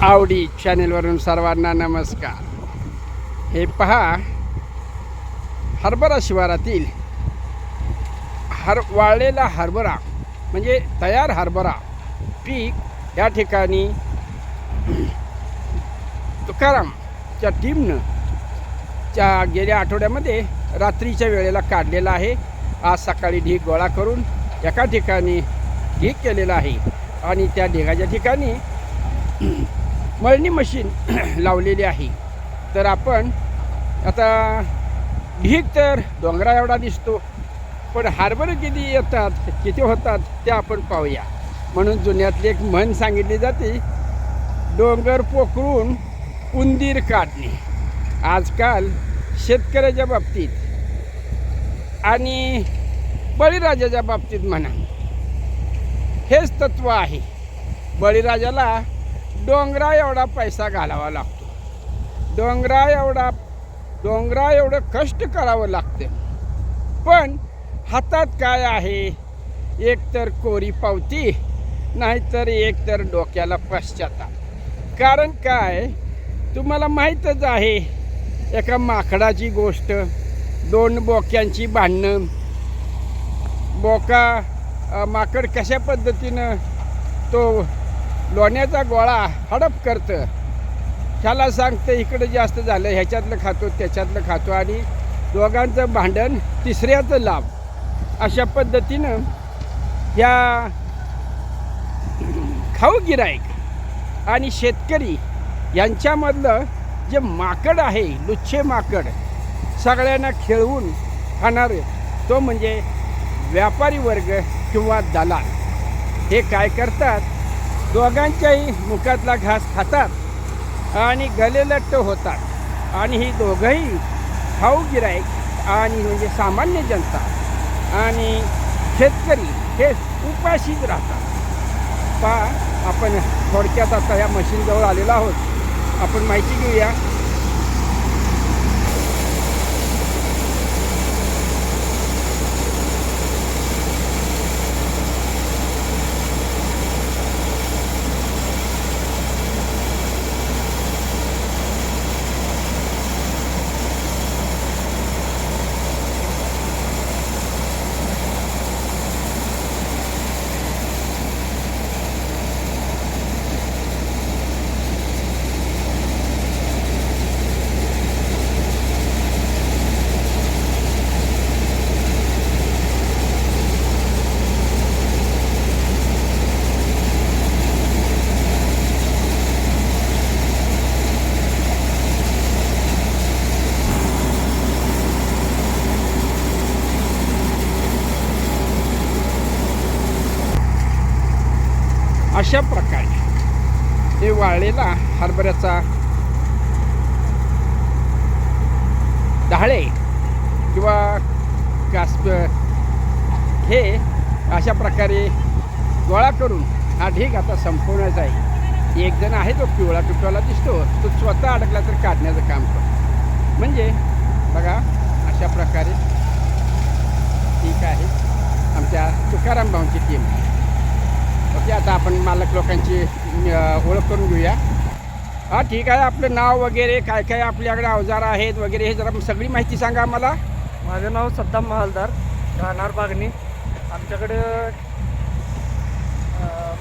आवडी चॅनेलवरून सर्वांना नमस्कार. हे पहा, हरभरा शिवारातील वाळलेला हरभरा म्हणजे तयार हरभरा पीक या ठिकाणी तुकारामच्या टीमनं गेल्या आठवड्यामध्ये रात्रीच्या वेळेला काढलेला आहे. आज सकाळी ढीग गोळा करून एका ठिकाणी ढीग केलेला आहे आणि त्या ढिगाच्या ठिकाणी मळणी मशीन लावलेली आहे. तर आपण आता ढीग तर डोंगरा एवढा दिसतो, पण हरभरे किती येतात, किती होतात ते आपण पाहूया. म्हणून जुन्यातली एक म्हण सांगितली जाते, डोंगर पोखरून उंदीर काढणे. आजकाल शेतकऱ्याच्या बाबतीत आणि बळीराजाच्या बाबतीत म्हणा, हेच तत्त्व आहे. बळीराजाला डोंगरा एवढा पैसा घालावा लागतो, डोंगरा एवढं कष्ट करावं लागतं, पण हातात काय आहे? एक तर कोरी पावती, नाहीतर एक तर डोक्याला पश्चाताप. कारण काय, तुम्हाला माहीतच आहे, एका माकडाची गोष्ट, दोन बोक्यांची भांडणं. माकड कशा पद्धतीनं तो लोण्याचा गोळा हडप करतं, ह्याला सांगतं इकडं जास्त झालं, ह्याच्यातलं खातो त्याच्यातलं खातो, आणि दोघांचं भांडण तिसऱ्याचं लाभ. अशा पद्धतीनं ह्या खाऊ गिराईक आणि शेतकरी यांच्यामधलं जे माकड आहे, लुच्छे माकड, सगळ्यांना खेळवून खाणारे, तो म्हणजे व्यापारी वर्ग किंवा दलाल. हे काय करतात, दोघांच्याही मुखातला घास खातात आणि गलेलट्ट होतात. आणि ही दोघंही खाऊ गिराईक आणि म्हणजे सामान्य जनता आणि शेतकरी हे उपाशीच राहतात. आपण थोडक्यात आता या मशीनजवळ आलेलो आहोत, आपण माहिती घेऊया. अशा प्रकारे हे वाळलेला हरभऱ्याचा डहाळे किंवा कास्प हे अशा प्रकारे गोळा करून हा ढीग आता संपवण्याचा आहे. एक जण आहे तो पिवळा टुटवाला दिसतो, तो स्वतः अडकला तर काढण्याचं काम करतो. म्हणजे बघा, अशा प्रकारे ठीक आहे आमच्या तुकाराम भाऊंची टीम. ओके, आता आपण मालक लोकांची ओळख करून घेऊया. हां, ठीक आहे. आपलं नाव वगैरे, काय काय आपल्याकडे अवजार आहेत वगैरे, हे जरा सगळी माहिती सांगा आम्हाला. माझं नाव सद्दाम महालदार, राहणार बागणी. आमच्याकडे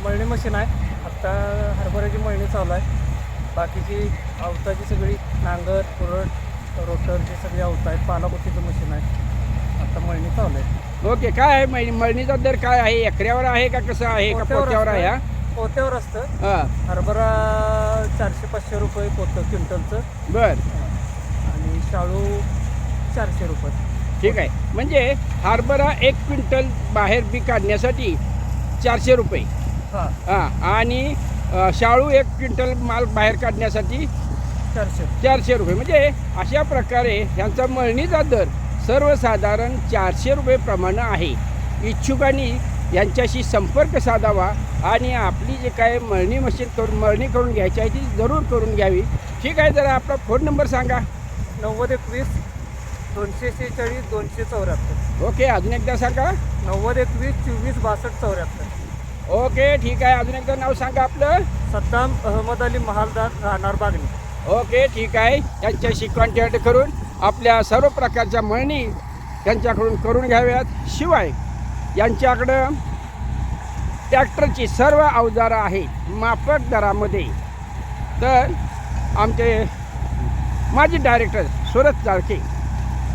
मळणी मशीन आहे. आत्ता हरभऱ्याची मळणी चालू आहे. बाकीची अवताची सगळी नांगर, कुरड, रोटरची सगळी अवता आहेत. पालापोतीचं मशीन आहे. आत्ता मळणी चालू आहे. ओके, काय आहे मळणीचा दर काय आहे? एकऱ्यावर आहे का कसं आहे, का पोत्यावर आहे? हा, पोत्यावर असतं. हां, हरभरा 400-500 रुपये पोतं क्विंटलचं. बरं. आणि शाळू 400 रुपये. ठीक आहे. म्हणजे हरभरा 1 क्विंटल बाहेर बी काढण्यासाठी 400 रुपये. हां, हां, आणि शाळू 1 क्विंटल माल बाहेर काढण्यासाठी 400 रुपये. म्हणजे अशा प्रकारे ह्यांचा मळणीचा दर सर्वसाधारण 400 रुपये प्रमाणे आहे. इच्छुकांनी यांच्याशी संपर्क साधावा आणि आपली जे काय मळणी करून घ्यायची आहे ती जरूर करून घ्यावी. ठीक आहे, जरा आपला फोन नंबर सांगा. 9021 246 274. ओके, अजून एकदा सांगा. 9021 24 62 74. ओके ठीक आहे. अजून एकदा नाव सांगा आपलं. सद्दाम अहमद अली महालदार, राहणार बागणी. ओके ठीक आहे. त्यांच्याशी कॉन्टॅक्ट करून आपल्या सर्व प्रकारच्या मळणी त्यांच्याकडून करून घ्याव्यात. शिवाय यांच्याकडं ट्रॅक्टरची सर्व अवजारं आहेत माफक दरामध्ये. तर आमचे माजी डायरेक्टर सुरज चाळके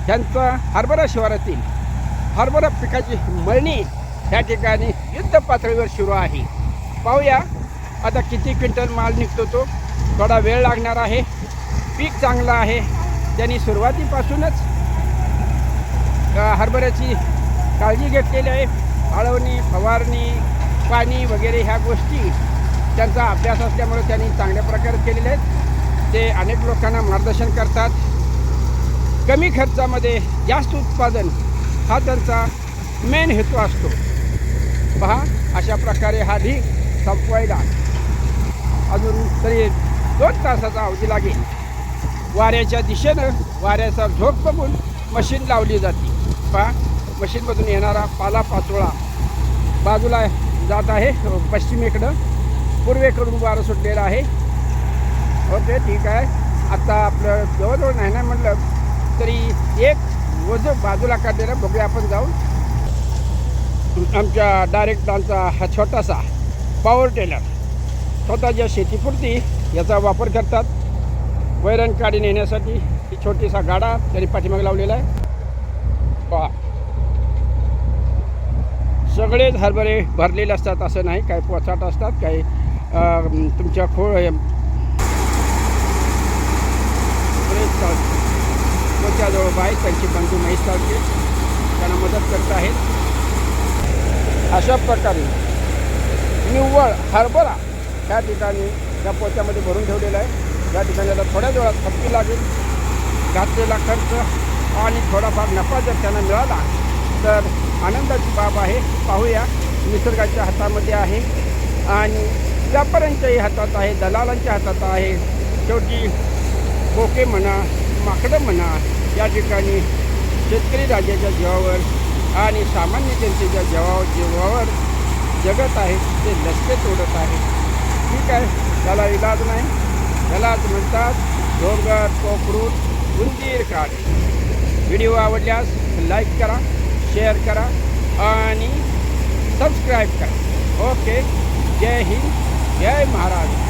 यांचं हरभरा शिवारातील हरभरा पिकाची मळणी ह्या ठिकाणी युद्ध पातळीवर सुरू आहे. पाहूया आता किती क्विंटल माल निघतो तो. थोडा वेळ लागणार आहे. पीक चांगलं आहे. त्यांनी सुरुवातीपासूनच हरभऱ्याची काळजी घेतलेली आहे. आळवणी, फवारणी, पाणी वगैरे ह्या गोष्टी त्यांचा अभ्यास असल्यामुळे त्यांनी चांगल्या प्रकारे केलेले आहेत. ते अनेक लोकांना मार्गदर्शन करतात. कमी खर्चामध्ये जास्त उत्पादन हा त्यांचा मेन हेतू असतो. पहा अशा प्रकारे हा ढीग संपवायला अजून तरी 2 तासाचा अवधी लागेल. वाऱ्याच्या दिशेनं वाऱ्याचा झोक बघून मशीन लावली जाते. पहा मशीनमधून येणारा पालापाचोळा बाजूला जात आहे पश्चिमेकडं. पूर्वेकडून वारं सुटलेलं आहे. ओके ठीक आहे. आता आपलं जवळजवळ नाही म्हटलं तरी एक वजन बाजूला काढलेलं बघूया आपण जाऊन. आमच्या डायरेक्टरांचा हा छोटासा पॉवर टेलर स्वतःच्या शेतीपुरती याचा वापर करतात. वैरण काढी नेण्यासाठी ही छोटीसा गाडा त्यांनी पाठीमागे लावलेला आहे. पहा सगळेच हरभरे भरलेले असतात असं नाही. काही पोचाट असतात, काही तुमच्या पोच्याजवळ बाई त्यांची बंधू महेश चालते त्यांना मदत करत आहेत. अशा प्रकारे निव्वळ हरभरा त्या ठिकाणी त्या पोत्यामध्ये भरून ठेवलेला आहे. या ठिकाणी आता थोड्याच वेळात खपकी लागेल. घातलेला खर्च आणि थोडाफार नफा जर त्यांना मिळाला तर आनंदाची बाब आहे. पाहूया निसर्गाच्या हातामध्ये आहे आणि व्यापाऱ्यांच्याही हातात आहे, दलालांच्या हातात आहे. शेवटी बोके म्हणा, माकडं म्हणा, या ठिकाणी शेतकरी राजाच्या जीवावर आणि सामान्य जनतेच्या जीवावर जगत आहे. ते लसके तोडत आहे. ठीक आहे, त्याला इलाज नाही. त्यालाच म्हणतात डोंगर कोकरूट उंदीर काढ. व्हिडिओ आवडल्यास लाईक करा, शेअर करा आणि सबस्क्राईब करा. ओके. जय हिंद, जय महाराज.